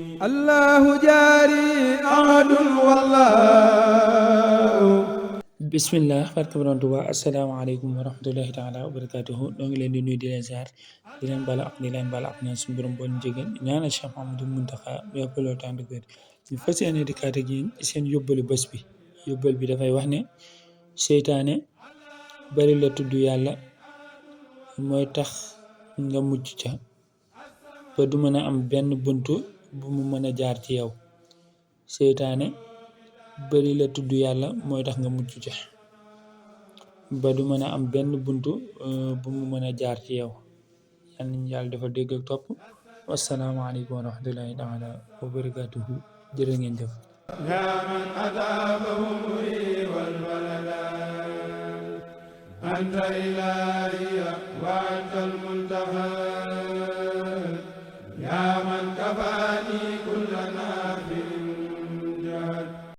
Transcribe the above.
الله جاري أحد والله. bismillah barke borom Tuuba asalaamaaleykum wa rahmatullahi taala wa barakatuhu ñoo ngi leen di nuyu di leen ziar di leen bala ak di leen bala ak ñaan suñu borom bon jéggal ñaanal Cheikh Mamadou Muntaxa mu yàppaloo tànd kër ñu fas yéene di kaat ak yéen seen yóbbalu bés bi. Yóbbal bi dafay wax ne seytaane bari la tudd yàlla mooy tax nga mucc ca ba du mën a am benn buntu bu mu mën a jaar ci yow. Seytaane bari la tudd yàlla mooy tax nga mucc ca ba du mën a am benn buntu bu mu mën a jaar ci yow. yal nañu yàlla dafa dégg ak topp. wasalaamaaleykum wa rahmatullahi taala wa barakatuhu jërë ngeen jëf. يا من أذابه والبلدا أنت إلهي وأنت المنتهى يا من كفاني كل